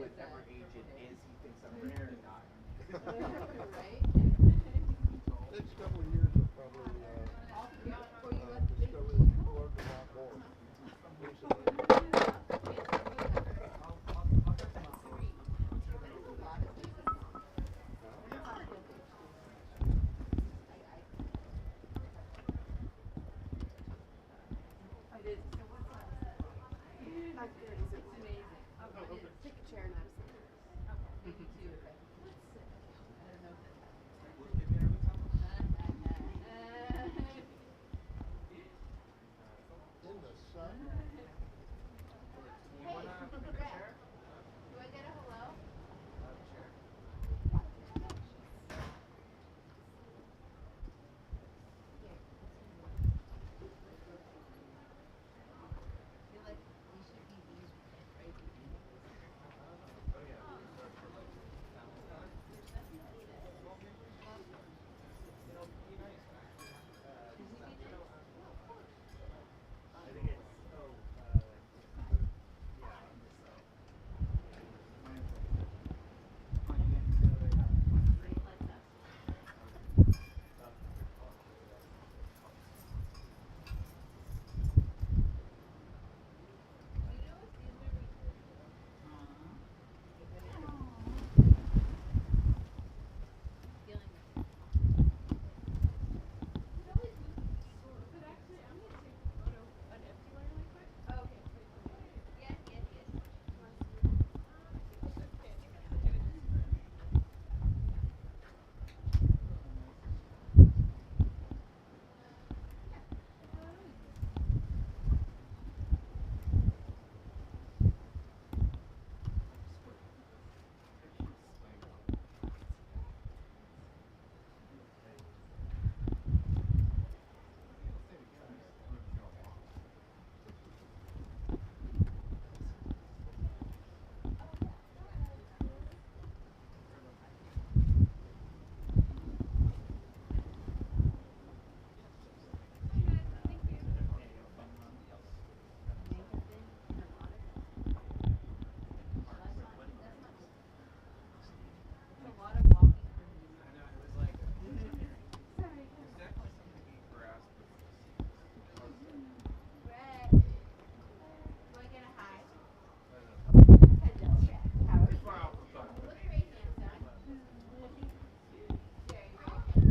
whatever age it is, he thinks I'm ready to die. Right? Next couple of years will probably discover that you've learned a lot more recently. Take a chair and have some. In the sun. Hey, Brett, do I get a hello? Feel like we should be these right? Brett, do I get a hi? Hello, Brett. Look very handsome. Very, very handsome.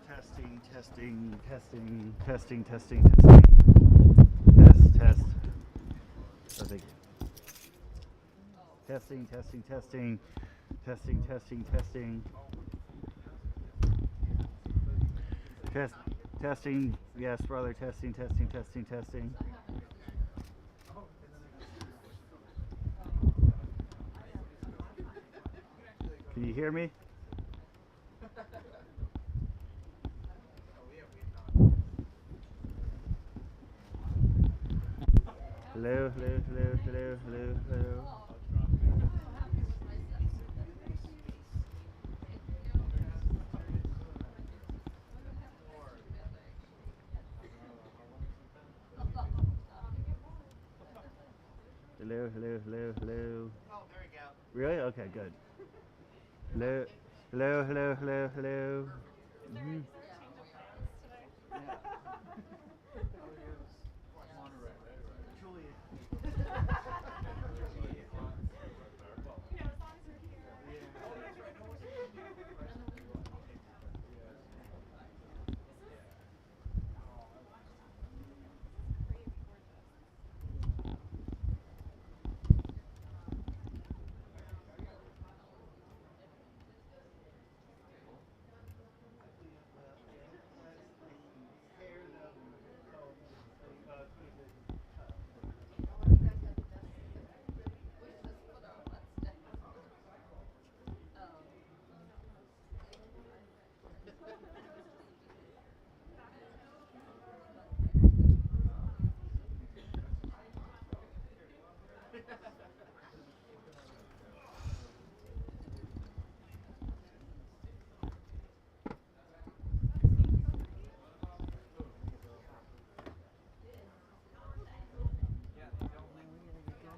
Testing, testing, testing, testing, testing. Test, test. I think. Testing, testing, testing. Testing, testing, testing. Test, testing. Yes, brother. Testing, testing, testing, testing. Can you hear me? Hello, hello, hello, hello, hello, hello. Really? Okay, good. Hello, hello, hello, hello, hello. Mhm.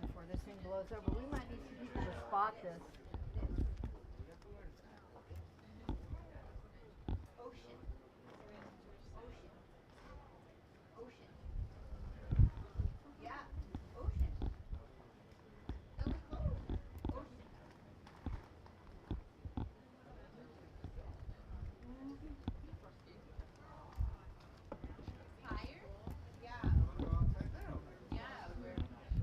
Before this thing blows over, we might need some people to spot this. Ocean. Ocean. Ocean. Yeah. Ocean. That was close. Ocean. Higher? Yeah. Yeah, we're high.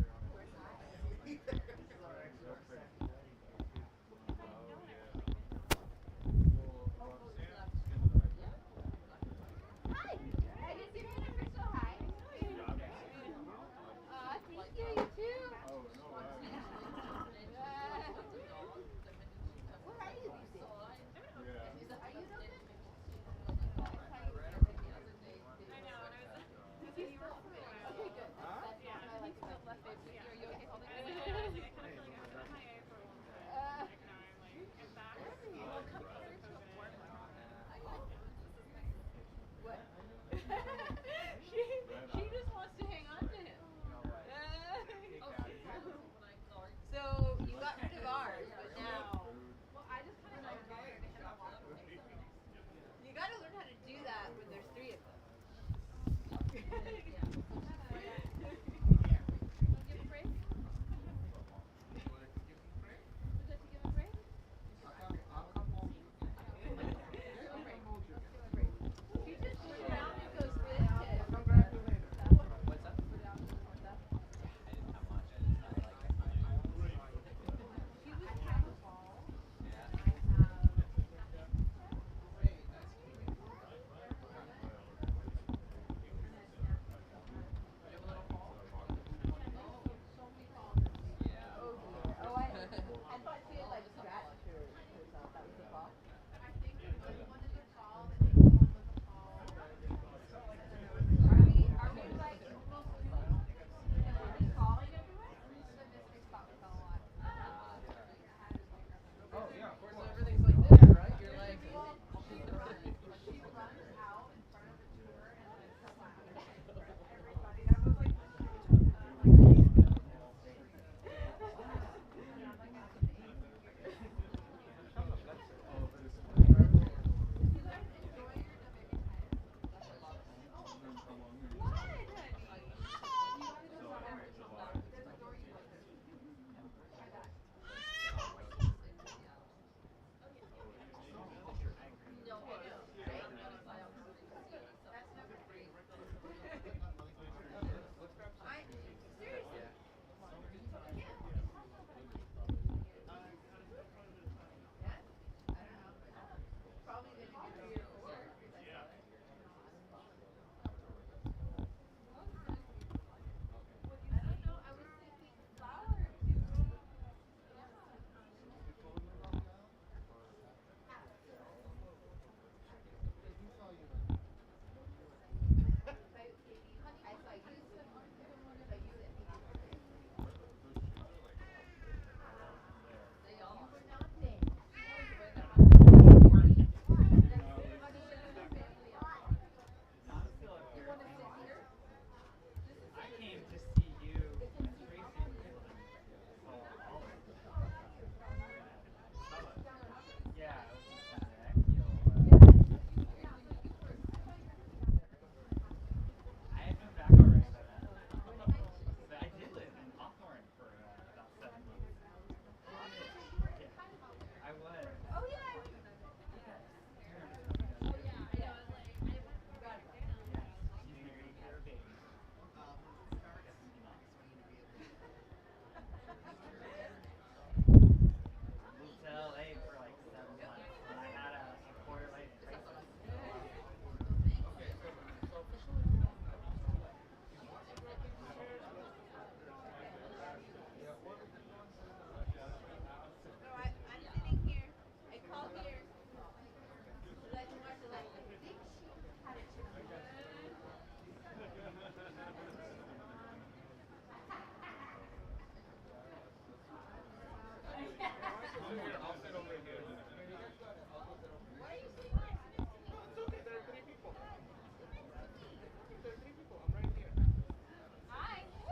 Hi.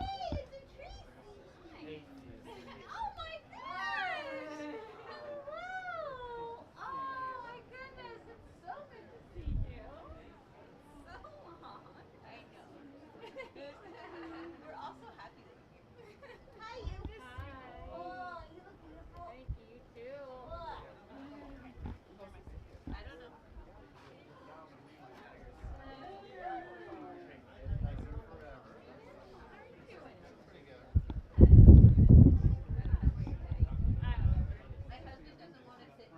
Hey, it's a Tracy. Oh my gosh. Hello. Oh my goodness. It's so good to see you. So long. I know. We're all so happy that you're here. Hi, you. Hi. Oh, you look beautiful. Thank you, you too. Look. I don't know. My husband doesn't want to sit.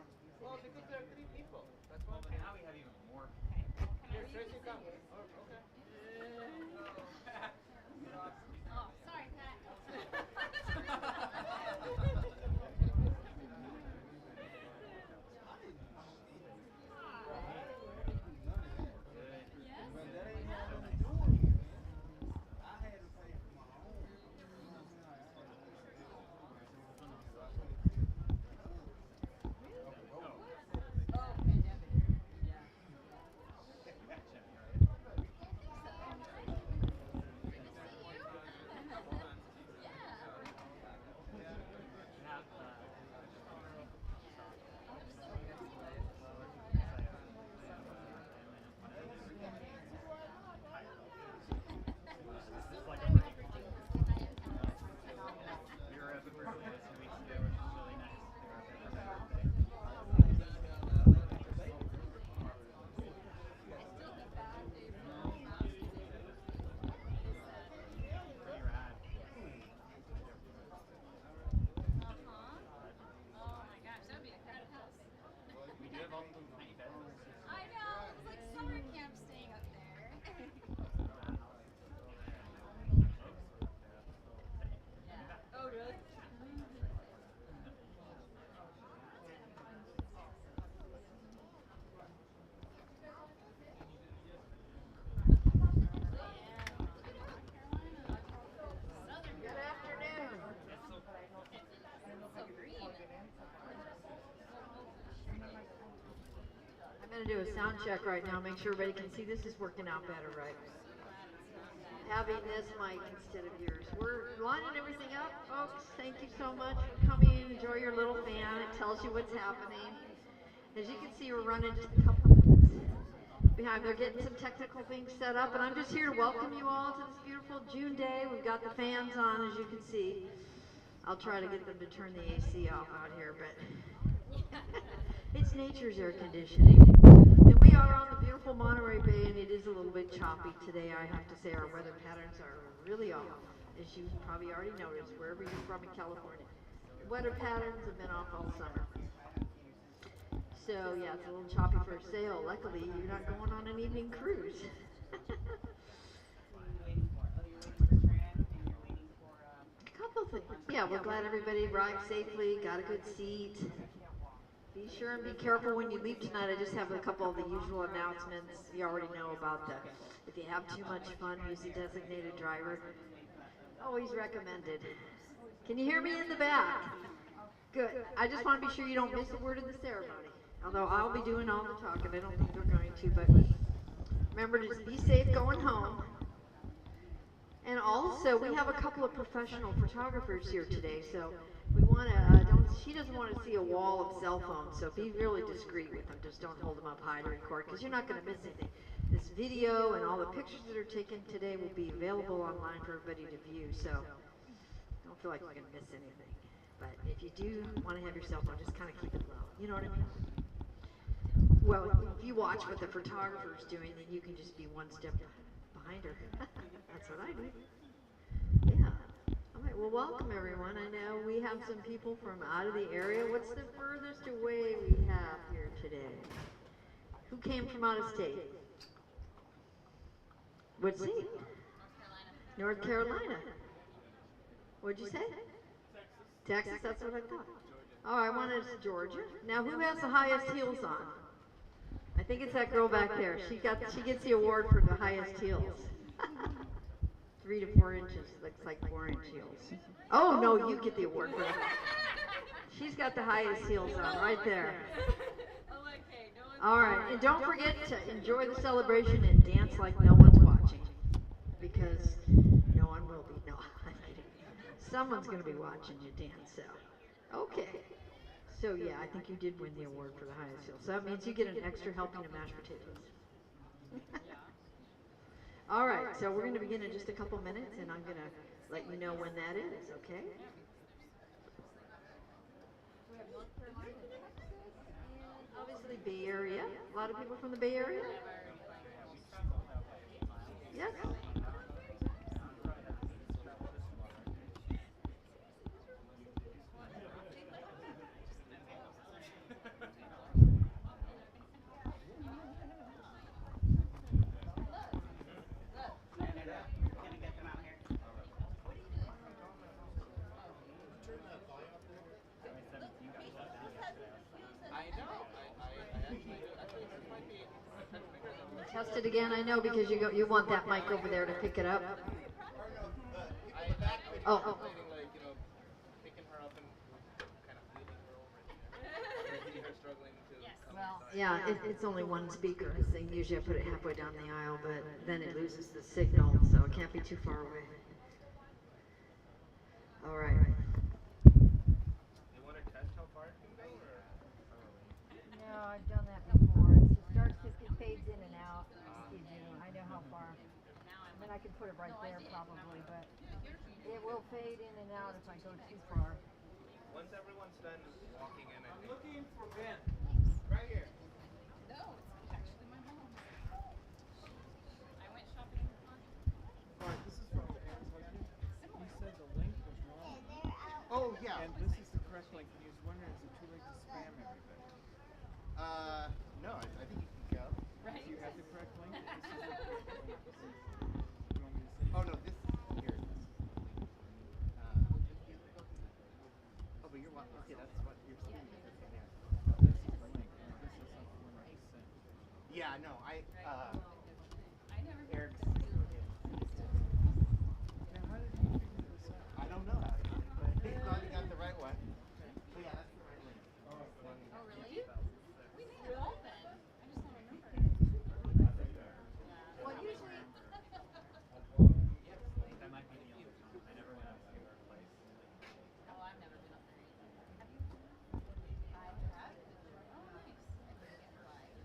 Well, because there are 3 people. That's why now we have even more. Here, Tracy, come. Okay. Oh, sorry, Pat. Oh, pandemic. Yeah. We were at the birthday 2 weeks ago, which was really nice. Pretty rad. Oh my gosh, that'd be incredible. We do have all the tiny bedrooms. I know, it's like summer camp staying up there. Oh, really? Good afternoon. So green. I'm going to do a sound check right now, make sure everybody can see this is working out better, right? Having this mic instead of yours. We're lining everything up, folks. Thank you so much for coming. Enjoy your little fan. It tells you what's happening. As you can see, we're running just a couple minutes behind. They're getting some technical things set up, and I'm just here to welcome you all to this beautiful June day. We've got the fans on, as you can see. I'll try to get them to turn the AC off out here, but it's nature's air conditioning. And we are on the beautiful Monterey Bay, and it is a little bit choppy today. I have to say our weather patterns are really off, as you probably already noticed, wherever you're from in California. Weather patterns have been off all summer. So yeah, it's a little choppy for a sail. Luckily, you're not going on an evening cruise. A couple things. Yeah, we're glad everybody arrived safely, got a good seat. Be sure and be careful when you leave tonight. I just have a couple of the usual announcements. You already know about the, if you have too much fun, use a designated driver. Always recommended. Can you hear me in the back? Good. I just want to be sure you don't miss a word of the ceremony. Although I'll be doing all the talking. I don't think they're going to, but remember to be safe going home. And also, we have a couple of professional photographers here today, so we want to, she doesn't want to see a wall of cell phones, so be really discreet with them. Just don't hold them up high to record, because you're not going to miss anything. This video and all the pictures that are taken today will be available online for everybody to view, so don't feel like you're going to miss anything. But if you do want to have your cell phone, just kind of keep it low. You know what I mean? Well, if you watch what the photographer's doing, then you can just be one step behind her. That's what I do. Yeah. All right, well, welcome everyone. I know we have some people from out of the area. What's the furthest away we have here today? Who came from out of state? What state? North Carolina. What'd you say? Texas, that's what I thought. Oh, I wanted Georgia. Now, who has the highest heels on? I think it's that girl back there. She gets the award for the highest heels. 3 to 4 inches. Looks like 4-inch heels. Oh no, you get the award for that. She's got the highest heels on right there. I'm like, hey, no one's All right, and don't forget to enjoy the celebration and dance like no one's watching, because no one will be. No, I'm kidding. Someone's going to be watching you dance. So, okay. So yeah, I think you did win the award for the highest heel. So that means you get an extra helping of mashed potatoes. All right, so we're going to begin in just a couple minutes, and I'm going to let you know when that is. Okay. We have North Carolina, Texas, and obviously Bay Area. A lot of people from the Bay Area. Yes. Test it again. I know because you want that mic over there to pick it up. Oh. Like, you know, picking her up and kind of wheeling her over. See her struggling to come inside. Yeah, it's only one speaker thing. Usually I put it halfway down the aisle, but then it loses the signal, so it can't be too far away. All right. You want to test how far it can go, or? No, I've done that before. It starts to it fades in and out. You do. I know how far. And then I can put it right there probably, but it will fade in and out if I go too far. Once everyone's done walking in, I'm looking for Ben. Right here. No, it's actually my mom. I went shopping with mom. Alright, this is from Eric's husband. He said the link was wrong. Oh, yeah. And this is the correct link. And he was wondering, is it too late to spam everybody? No, I think you can go. Right? Do you have the correct link? This is do you want me to send Oh, no, this, here it is. Oh, but you're watching, okay, that's what you're seeing. this is the link. And this is not the one I just sent. Yeah, no, I never Eric's. Now, how did you figure this out? I don't know, but he's glad he got the right one. So yeah, that's the right link. Oh, really? We may have all been. I just don't remember. Well, usually. That might be the only time. I never went up to your place. Oh, I've never been up there either. Have you? I have. Oh, nice. I didn't get live.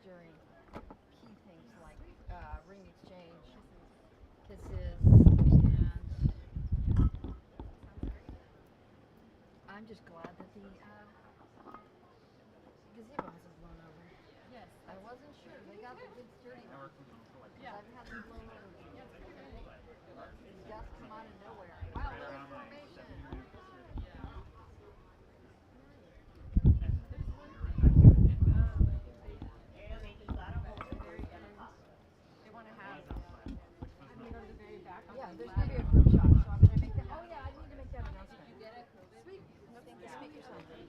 during key things like ring exchange, kisses, and I'm just glad that the gazebo hasn't blown over. Yes. I wasn't sure. They got the good sturdy one. Yeah. I've had them blown over. These gusts come out of nowhere. Wow, look at formation. Yeah, there's going to be a group shot, so I'm going to make that. Oh yeah, I need to make that announcement. Sweet. Nothing to speak or something.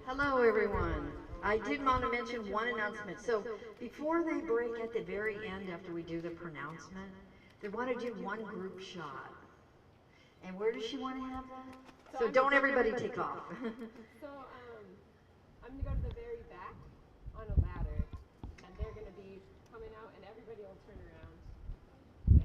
Hello, everyone. I did want to mention one announcement. So before they break at the very end, after we do the pronouncement, they want to do one group shot. And where does she want to have that? So don't everybody take off. So I'm gonna go to the very back on a ladder, and they're gonna be coming out, and everybody will turn around,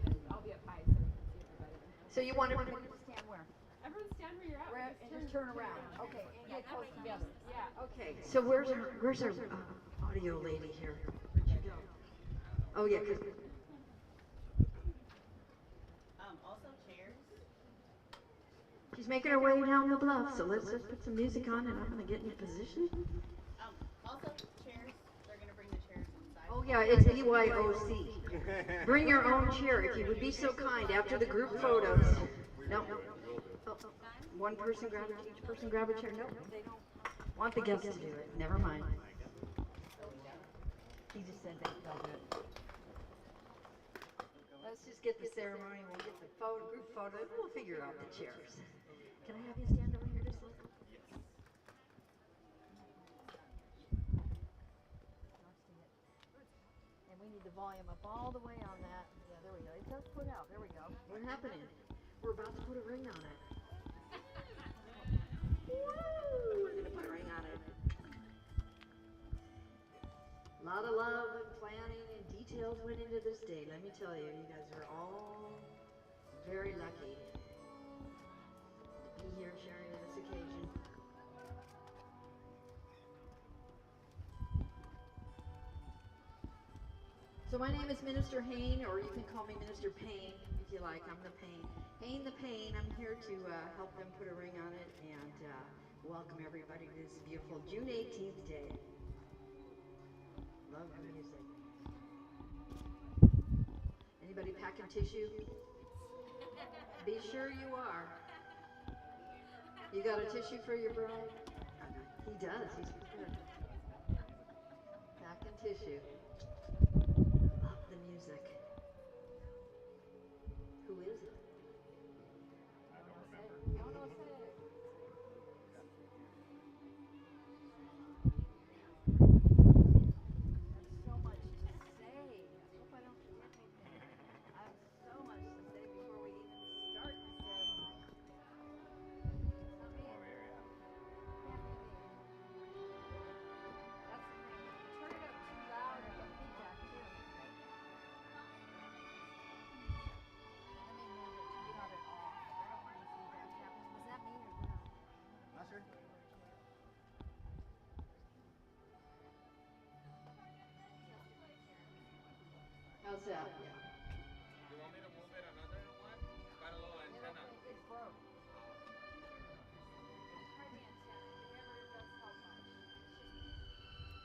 and I'll be up high so we can see everybody. So you want everybody Everybody stand where? Everyone stand where you're at. And just turn around. Okay, and get close together. Yeah. Okay, so where's our audio lady here? Where'd she go? Oh yeah, 'cause Also chairs. she's making her way down the bluff. So let's just put some music on, and I'm gonna get in position. Also chairs. They're gonna bring the chairs inside. Oh yeah, it's EYOC. Bring your own chair if you would be so kind. After the group photos. No. Oh, one person grab each person grab a chair. No, they don't want the guests to do it. Never mind. He just said they felt it. Let's just get the ceremony. We'll get the group photo. We'll figure out the chairs. Can I have you stand over here just a little? And we need the volume up all the way on that. Yeah, there we go. It does put out. There we go. What's happening? We're about to put a ring on it. Woo! We're gonna put a ring on it. A lot of love and planning and details went into this day. Let me tell you, you guys are all very lucky to be here sharing in this occasion. So my name is Minister Hain, or you can call me Minister Payne if you like. I'm the Payne. Hain the Payne. I'm here to help them put a ring on it and welcome everybody to this beautiful June 18th day. Love the music. Anybody packing tissue? Be sure you are. You got a tissue for your bride? He does. He's prepared. Packing tissue. Love the music. Who is it? So much to say. I hope I don't forget anything. I have so much to say before we even start the ceremony. Not me. Can't be me. That's the thing. Turn it up too loud and get feedback too. Let me move it to cut it off. I don't want any feedback happening. Was that me or them? Not sure. How's that? You want me to move it another one? Got a little antenna. It's broke.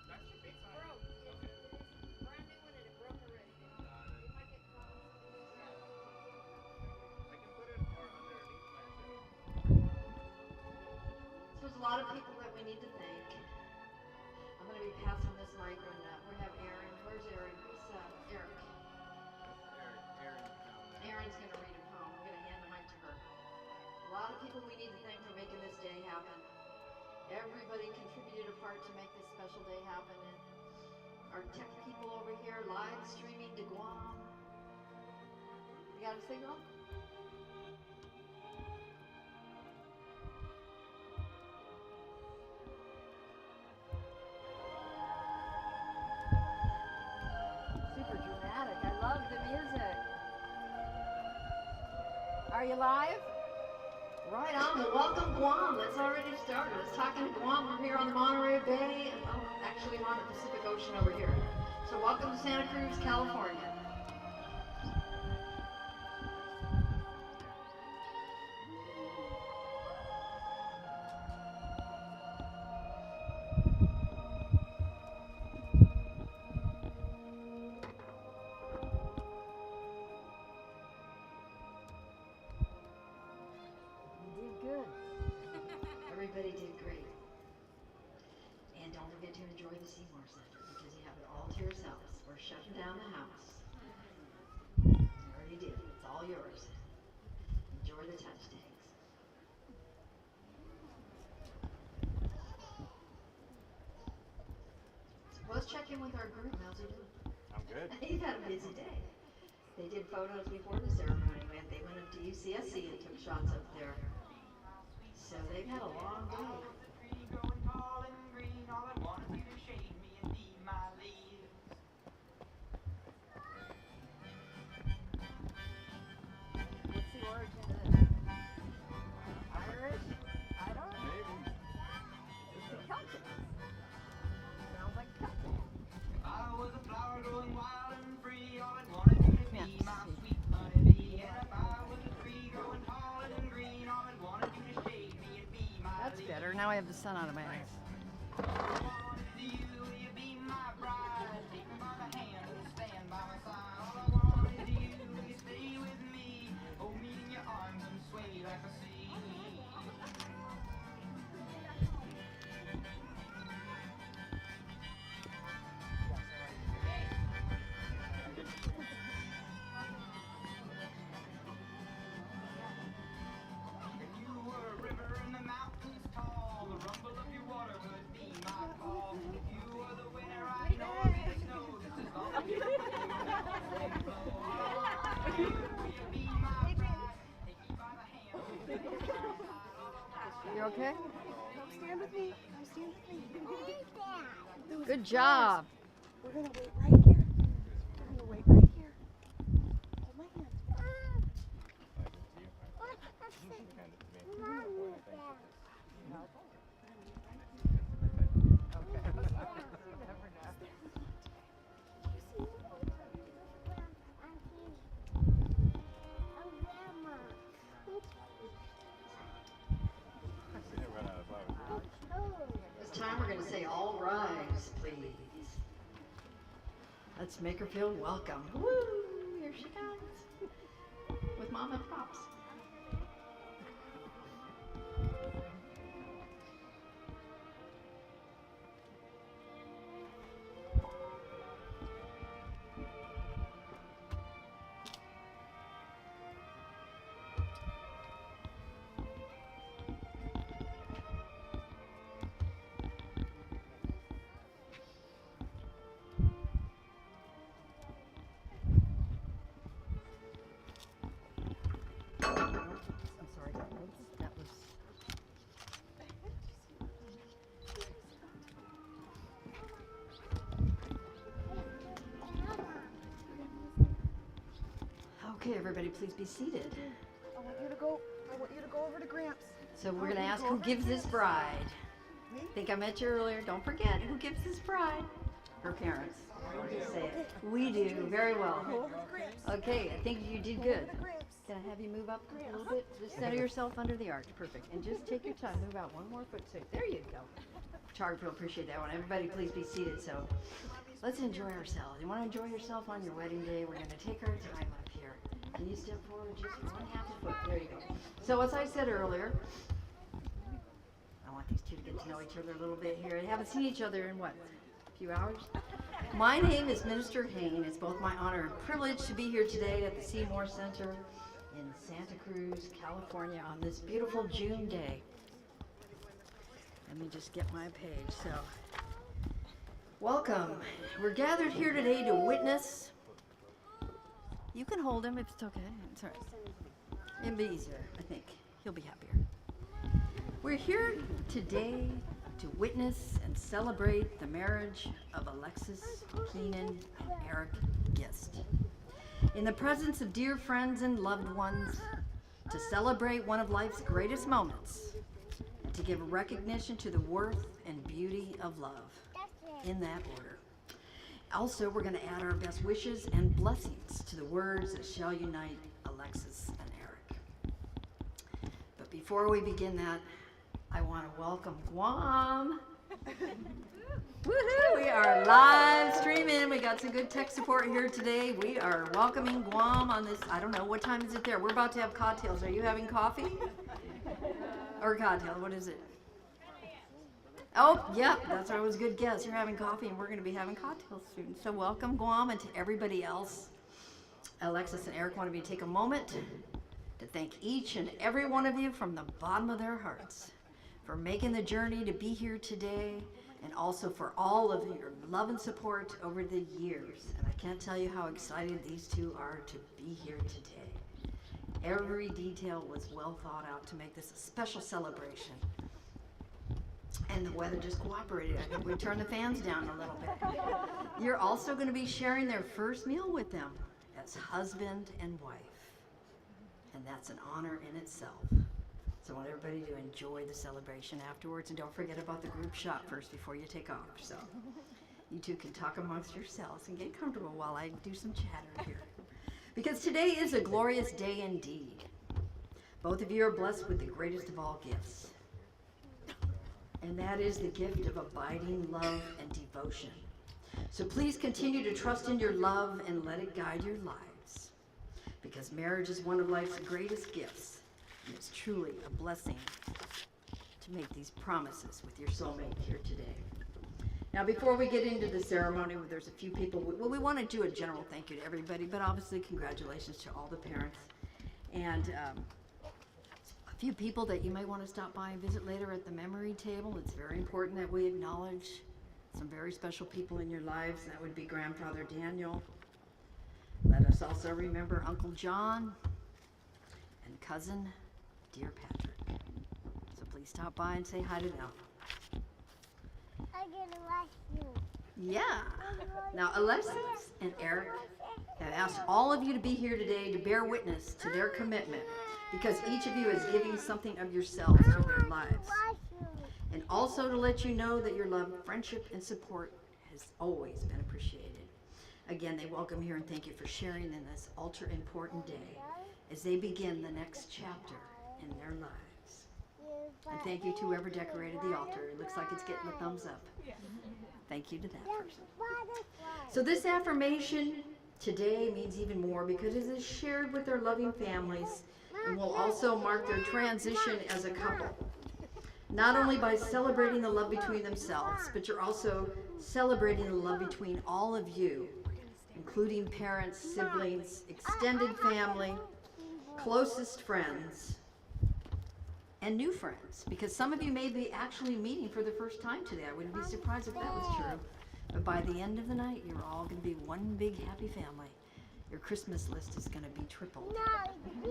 That should be fine. Broke. Okay. Brand new one and it broke already. It might get caught. I can put it more underneath my chin. So there's a lot of people that we need to thank. I'm going to be passing this mic when we have Aaron. Where's Aaron? Who's Erick? Aaron's going to read it home. I'm going to hand the mic to her. A lot of people we need to thank for making this day happen. Everybody contributed a part to make this special day happen. And our tech people over here live streaming to Guam. You got a signal? Super dramatic. I love the music. Are you live? Right on. Well, welcome Guam. Let's already start. Let's talk to Guam. We're here on the Monterey Bay. actually on the Pacific Ocean over here. So welcome to Santa Cruz, California. Everybody did great. And don't forget to enjoy the Seymour Center because you have it all to yourselves. We're shutting down the house. You already did. It's all yours. Enjoy the touch tags. So let's check in with our group. How's it doing? I'm good. You've had a busy day. They did photos before the ceremony. They went up to UCSC and took shots up there. So they've had a long day. What's the origin of this? Irish? I don't know. Maybe. It's the Celtics. Sounds like Celtics. I was a flower growing wild and free. All I wanted to be my sweet honeybee. And if I was a tree growing tall and green, all I wanted you to shade me and be my That's better. Now I have the sun out of my eyes. You okay? Come stand with me. Come stand with me. Good job. We're gonna wait right here. We're gonna wait right here. Hold my hand. This time we're going to say all rise, please. Let's make her feel welcome. Woo! Here she comes. With Mom and Pops. I'm sorry. That was. Okay, everybody, please be seated. I want you to go over to Gramps. So we're going to ask who gives this bride. I think I met you earlier. Don't forget, who gives this bride? Her parents. Say it. We do. Very well. Okay, I think you did good. Can I have you move up a little bit? Just center yourself under the arch. Perfect. And just take your time. Move out one more foot. So there you go. Chard will appreciate that one. Everybody, please be seated. So let's enjoy ourselves. You want to enjoy yourself on your wedding day? We're going to take our time up here. Can you step forward just one half a foot? There you go. So as I said earlier, I want these two to get to know each other a little bit here. They haven't seen each other in what? A few hours? My name is Minister Hain. It's both my honor and privilege to be here today at the Seymour Center in Santa Cruz, California on this beautiful June day. Let me just get my page. So, welcome. We're gathered here today to witness. You can hold him if it's okay. It's all right. It'll be easier, I think. He'll be happier. We're here today to witness and celebrate the marriage of Alexis, Keenan, and Erick Gist. In the presence of dear friends and loved ones, to celebrate one of life's greatest moments, and to give recognition to the worth and beauty of love. in that order. Also, we're going to add our best wishes and blessings to the words that shall unite Alexis and Erick. But before we begin that, I want to welcome Guam. Woohoo! We are live streaming. We got some good tech support here today. We are welcoming Guam on this. I don't know, what time is it there? We're about to have cocktails. Are you having coffee? Or cocktail? What is it? Oh, yeah, that's always a good guess. You're having coffee, and we're going to be having cocktails soon. So welcome, Guam, and to everybody else. Alexis and Erick wanted me to take a moment to thank each and every one of you from the bottom of their hearts for making the journey to be here today, and also for all of your love and support over the years. And I can't tell you how excited these two are to be here today. Every detail was well thought out to make this a special celebration. And the weather just cooperated. I think we turned the fans down a little bit. You're also going to be sharing their first meal with them as husband and wife. And that's an honor in itself. So I want everybody to enjoy the celebration afterwards. And don't forget about the group shot first before you take off. So you two can talk amongst yourselves and get comfortable while I do some chatter here. Because today is a glorious day indeed. Both of you are blessed with the greatest of all gifts. And that is the gift of abiding love and devotion. So please continue to trust in your love and let it guide your lives. Because marriage is one of life's greatest gifts. And it's truly a blessing to make these promises with your soulmate here today. Now, before we get into the ceremony, there's a few people. We want to do a general thank you to everybody, but obviously congratulations to all the parents. And a few people that you may want to stop by and visit later at the memory table. It's very important that we acknowledge some very special people in your lives. That would be Grandfather Daniel. Let us also remember Uncle John and cousin Dear Patrick. So please stop by and say hi to them. I'm gonna watch you. Yeah. Now, Alexis and Erick have asked all of you to be here today to bear witness to their commitment, because each of you is giving something of yourselves to their lives. And also to let you know that your love, friendship, and support has always been appreciated. Again, they welcome you and thank you for sharing in this ultra important day as they begin the next chapter in their lives. And thank you to whoever decorated the altar. It looks like it's getting a thumbs up. Thank you to that person. So this affirmation today means even more because it is shared with their loving families and will also mark their transition as a couple. Not only by celebrating the love between themselves, but you're also celebrating the love between all of you, including parents, siblings, extended family, closest friends, and new friends, because some of you may be actually meeting for the first time today. I wouldn't be surprised if that was true. But by the end of the night, you're all going to be one big happy family. Your Christmas list is going to be tripled.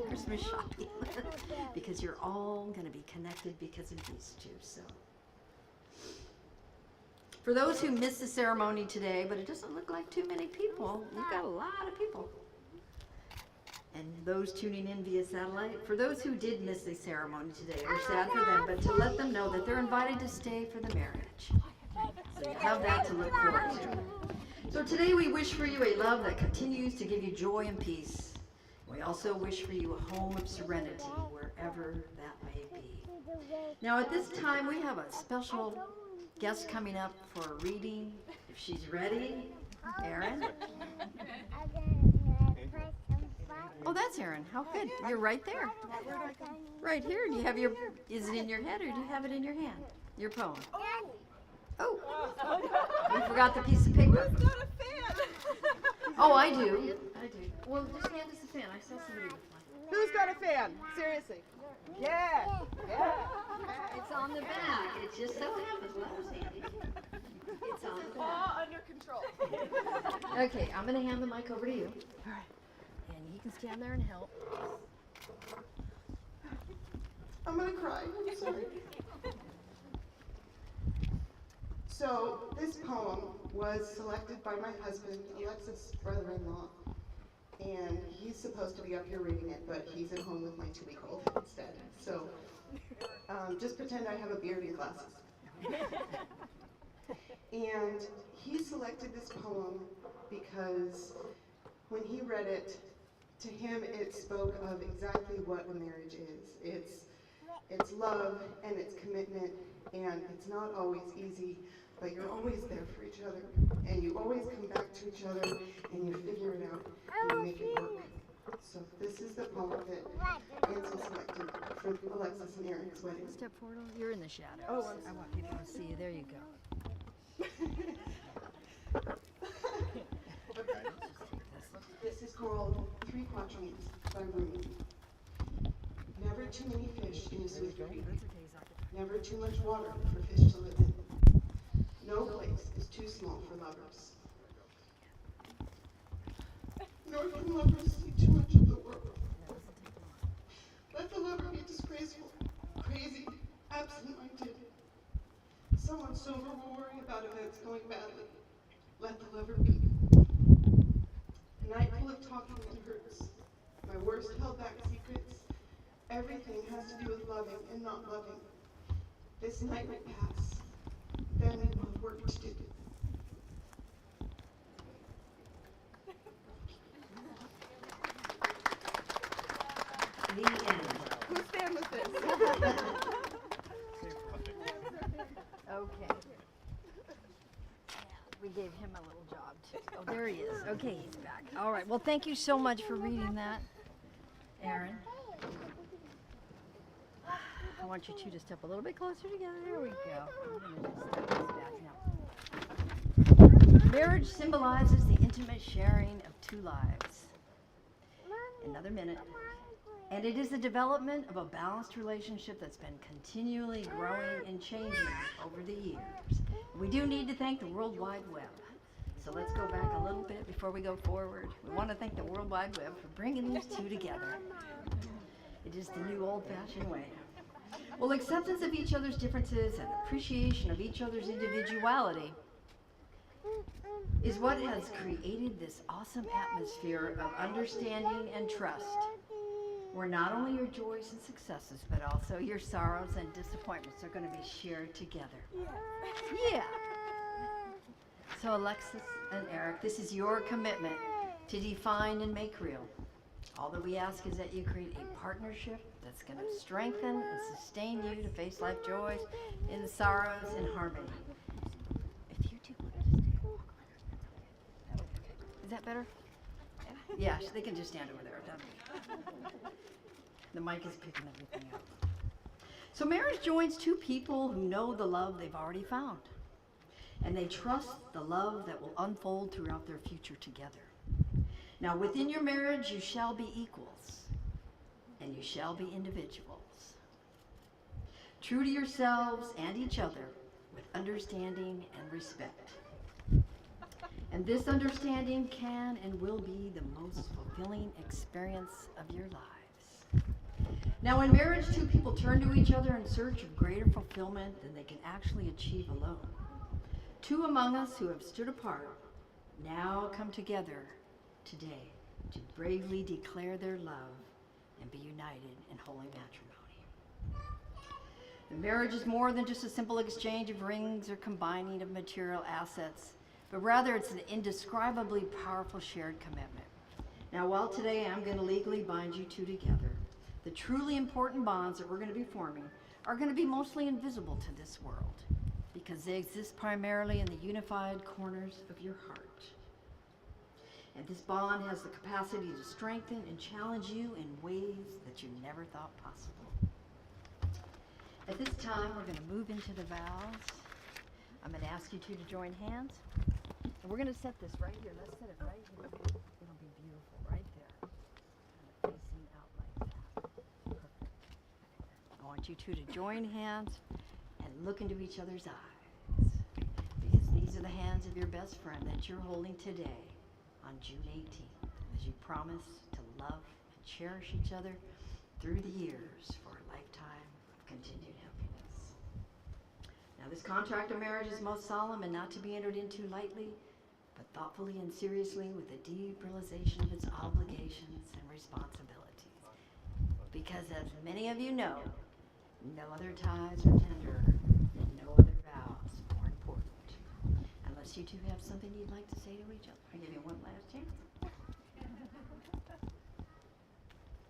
Christmas shopping. Because you're all going to be connected because of these two. So, for those who missed the ceremony today, but it doesn't look like too many people, you've got a lot of people. And those tuning in via satellite, for those who did miss the ceremony today, we're sad for them, but to let them know that they're invited to stay for the marriage. So you have that to look forward to. So today we wish for you a love that continues to give you joy and peace. We also wish for you a home of serenity wherever that may be. Now at this time we have a special guest coming up for a reading. If she's ready, Erin. Oh, that's Erin. How good. You're right there. Right here. Do you have is it in your head or do you have it in your hand? Your poem. Oh, you forgot the piece of paper. Who's got a fan? Oh, I do. I do. Well, just hand us the fan. I saw somebody with one. Who's got a fan? Seriously. Yeah. Yeah. It's on the back. It just so happens. Well, that was handy. It's on the back. All under control. Okay, I'm going to hand the mic over to you. All right. And you can stand there and help. I'm gonna cry, I'm sorry. So, this poem was selected by my husband, Alexis' brother-in-law, and he's supposed to be up here reading it, but he's at home with my 2-week-old instead. So, just pretend I have a beard and glasses. And he selected this poem because when he read it, to him it spoke of exactly what a marriage is. It's love and it's commitment, and it's not always easy, but you're always there for each other, and you always come back to each other, and you figure it out, and you make it work. So this is the poem that Ansel selected for Alexis and Erick's wedding. Step forward. You're in the shadows. Oh, I want people to see you. There you go. This is called Three Quatrains by Rumi. Never too many fish in a swift creek. Never too much water for fish to live in. No place is too small for lovers. Nor can lovers see too much of the world. Let the lover be disgraceful, crazy, absent-minded. Someone sober will worry about events going badly. Let the lover be. A night full of talking that hurts. My worst held back secrets. Everything has to do with loving and not loving. This night will pass. Then we will have work to do. The end. Who stand with this? Okay. We gave him a little job too. Oh, there he is. Okay, he's back. All right. Well, thank you so much for reading that, Aaron. I want you two to step a little bit closer together. There we go. I'm gonna just step this back now. Marriage symbolizes the intimate sharing of two lives. Another minute. And it is the development of a balanced relationship that's been continually growing and changing over the years. We do need to thank the World Wide Web. So let's go back a little bit before we go forward. We want to thank the World Wide Web for bringing these two together. It is the new old-fashioned way. Well, acceptance of each other's differences and appreciation of each other's individuality is what has created this awesome atmosphere of understanding and trust, where not only your joys and successes, but also your sorrows and disappointments are going to be shared together. Yeah. So Alexis and Erick, this is your commitment to define and make real. All that we ask is that you create a partnership that's going to strengthen and sustain you to face life joys in sorrows and harmony. If you two want to just is that better? Yeah, they can just stand over there. The mic is picking everything up. So marriage joins two people who know the love they've already found, and they trust the love that will unfold throughout their future together. Now, within your marriage, you shall be equals, and you shall be individuals, true to yourselves and each other, with understanding and respect. And this understanding can and will be the most fulfilling experience of your lives. Now, in marriage, two people turn to each other in search of greater fulfillment than they can actually achieve alone. Two among us who have stood apart now come together today to bravely declare their love and be united in holy matrimony. The marriage is more than just a simple exchange of rings or combining of material assets, but rather it's an indescribably powerful shared commitment. Now, while today I'm going to legally bind you two together, the truly important bonds that we're going to be forming are going to be mostly invisible to this world because they exist primarily in the unified corners of your heart. And this bond has the capacity to strengthen and challenge you in ways that you never thought possible. At this time, we're going to move into the vows. I'm going to ask you two to join hands. And we're going to set this right here. Let's set it right here. It'll be beautiful right there. Kind of facing out like that. Perfect. I want you two to join hands and look into each other's eyes. Because these are the hands of your best friend that you're holding today on June 18th, as you promise to love and cherish each other through the years for a lifetime of continued happiness. Now, this contract of marriage is most solemn and not to be entered into lightly, but thoughtfully and seriously with a deep realization of its obligations and responsibilities. Because as many of you know, no other ties are tender and no other vows more important. unless you two have something you'd like to say to each other. I give you one last chance.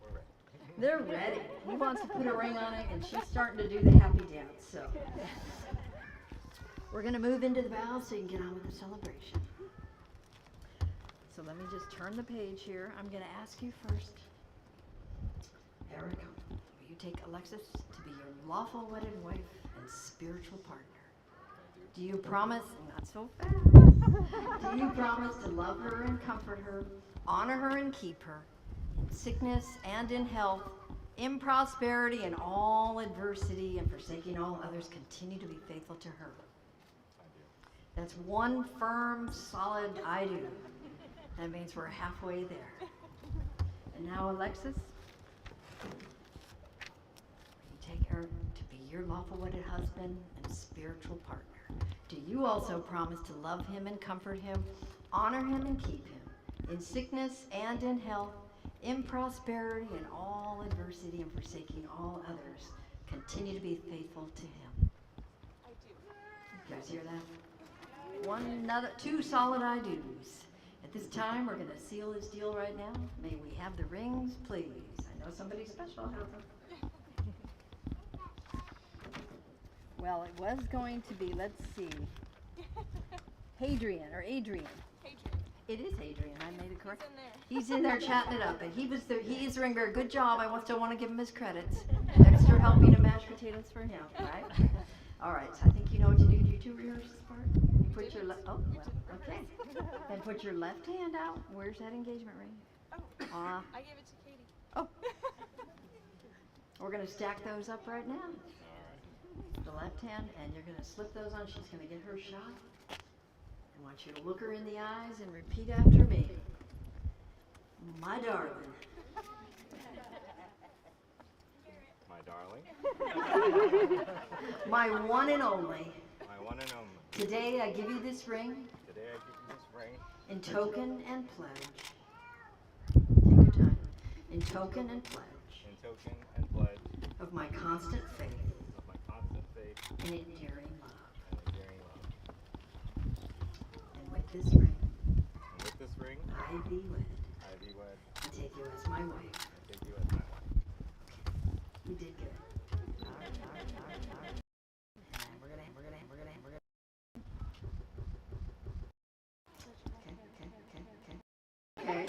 We're ready. They're ready. He wants to put a ring on it, and she's starting to do the happy dance. So we're going to move into the vows so you can get on with the celebration. So let me just turn the page here. I'm going to ask you first, Eric, will you take Alexis to be your lawful wedded wife and spiritual partner? Do you promise, not so fast, do you promise to love her and comfort her, honor her and keep her, in sickness and in health, in prosperity and all adversity, and forsaking all others, continue to be faithful to her? That's one firm, solid I do. That means we're halfway there. And now, Alexis, you take Eric to be your lawful wedded husband and spiritual partner. Do you also promise to love him and comfort him, honor him and keep him, in sickness and in health, in prosperity and all adversity, and forsaking all others, continue to be faithful to him? I do. You guys hear that? Two solid I do's. At this time, we're going to seal this deal right now. May we have the rings, please? I know somebody special has them. Well, it was going to be, let's see, Hadrian or Adrian. It is Adrian. I made it correct. He's He's in there. in there chatting it up, and he is doing a good job. I still want to give him his credits. Extra helping to mash potatoes for him, right? All right. So I think you know what to do. Do you two rehearse this part? You put your okay. And put your left hand out. Where's that engagement ring? Oh, I gave it to Katie. Oh. We're gonna stack those up right now. The left hand, and you're gonna slip those on. She's gonna get her shot. I want you to look her in the eyes and repeat after me. My darling. My darling. My one and only. My one and only. Today I give you this ring. Today I give you this ring. In token and pledge. Take your time. In token and pledge. In token and pledge. Of my constant faith. Of my constant faith. And endearing love. And endearing love. And with this ring. And with this ring. I thee wed. I thee wed. And take you as my wife. And take you as my wife. Okay. You did good. All right. And we're gonna. Okay.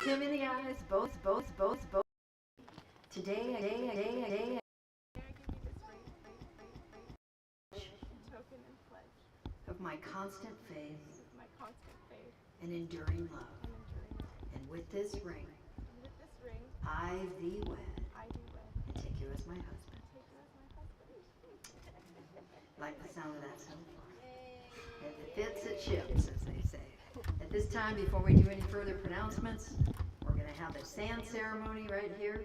Him in the eyes, both. Today, Token and pledge of my constant faith and and enduring love. And with this ring, I thee wed. And take you as my husband. Like the sound of that so far. If it fits, it ships, as they say. At this time, before we do any further pronouncements, we're going to have a sand ceremony right here.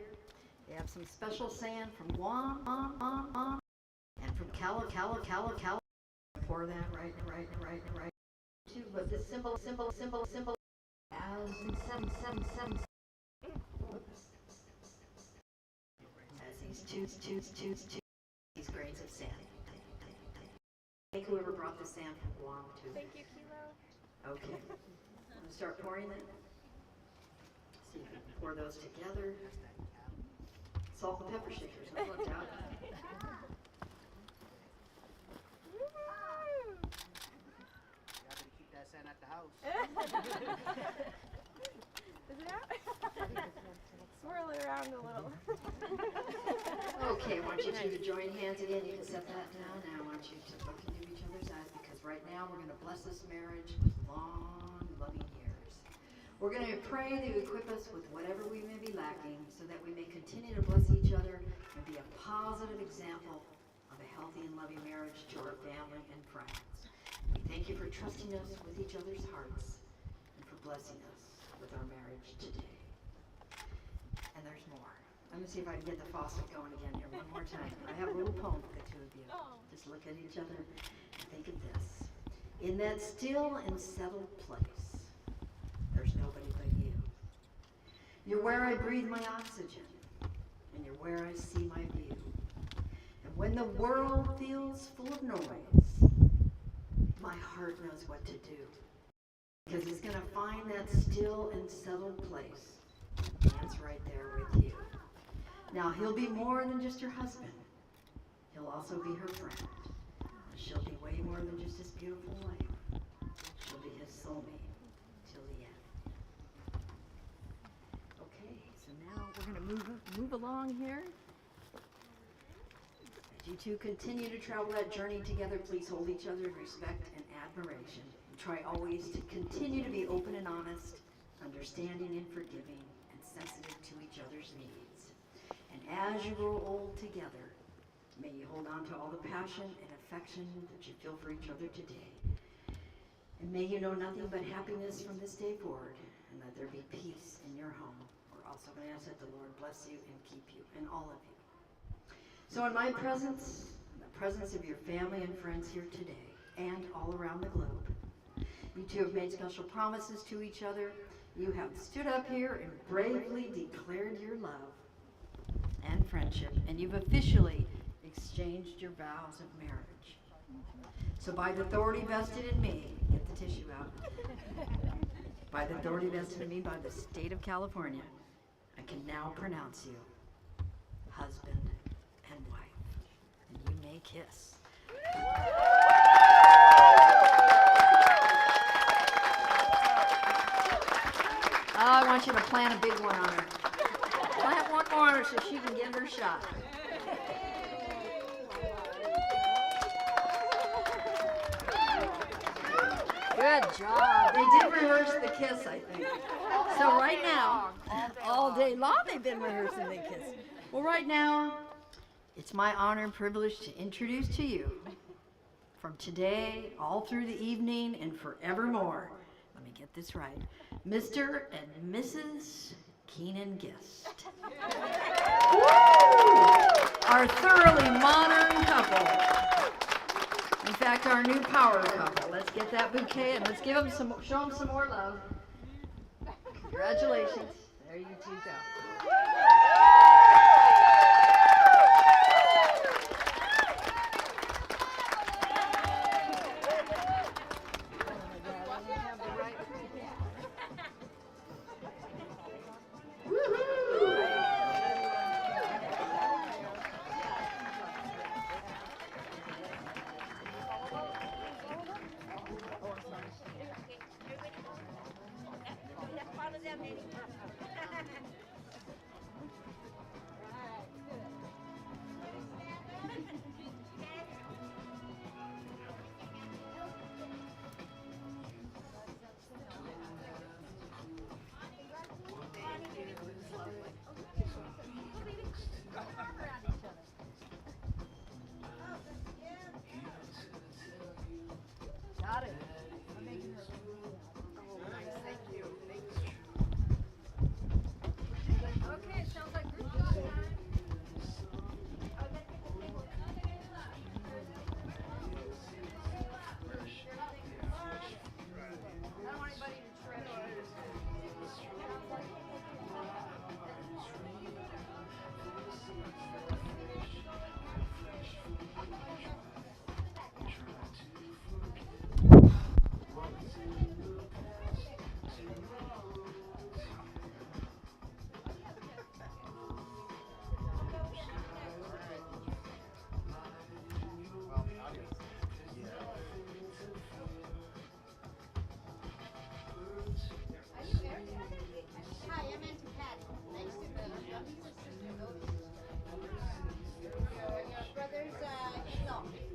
We have some special sand from Guam, and from Cala. Pour that right. But this symbol. As these these grains of sand. Thank whoever brought the sand from Guam to. Thank you, Kilo. Okay. I'm going to start pouring them. See if you can pour those together. Salt and pepper shakers, no doubt. Gotta keep that sand at the house. Is it out? Swirl it around a little. Okay, I want you two to join hands again. You can set that down. Now I want you to look into each other's eyes, because right now we're going to bless this marriage with long, loving years. We're going to pray that you equip us with whatever we may be lacking, so that we may continue to bless each other and be a positive example of a healthy and loving marriage to our family and friends. We thank you for trusting us with each other's hearts and for blessing us with our marriage today. And there's more. Let me see if I can get the faucet going again here one more time. I have a little poem for the two of you. Just look at each other and think of this. In that still and settled place, there's nobody but you. You're where I breathe my oxygen, and you're where I see my view. And when the world feels full of noise, my heart knows what to do. Because he's going to find that still and settled place. That's right there with you. Now, he'll be more than just your husband. He'll also be her friend. She'll be way more than just his beautiful wife. She'll be his soulmate till the end. Okay, so now we're going to move along here. As you two continue to travel that journey together, please hold each other in respect and admiration. Try always to continue to be open and honest, understanding and forgiving, and sensitive to each other's needs. And as you grow old together, may you hold on to all the passion and affection that you feel for each other today. And may you know nothing but happiness from this day forward, and let there be peace in your home. We're also going to ask that the Lord bless you and keep you, and all of you. So in my presence, in the presence of your family and friends here today, and all around the globe, you two have made special promises to each other. You have stood up here and bravely declared your love and friendship, and you've officially exchanged your vows of marriage. So by the authority vested in me, get the tissue out. By the authority vested in me by the state of California, I can now pronounce you husband and wife, and you may kiss. Oh, I want you to plant a big one on her. Plant one more on her so she can get her shot. Good job. They did rehearse the kiss, I think. So right now, all day long they've been rehearsing the kiss. Well, right now, it's my honor and privilege to introduce to you, from today, all through the evening, and forevermore, let me get this right, Mr. and Mrs. Keenan Gist. Our thoroughly modern couple. In fact, our new power couple. Let's get that bouquet and let's give them show them some more love. Congratulations. There you two go.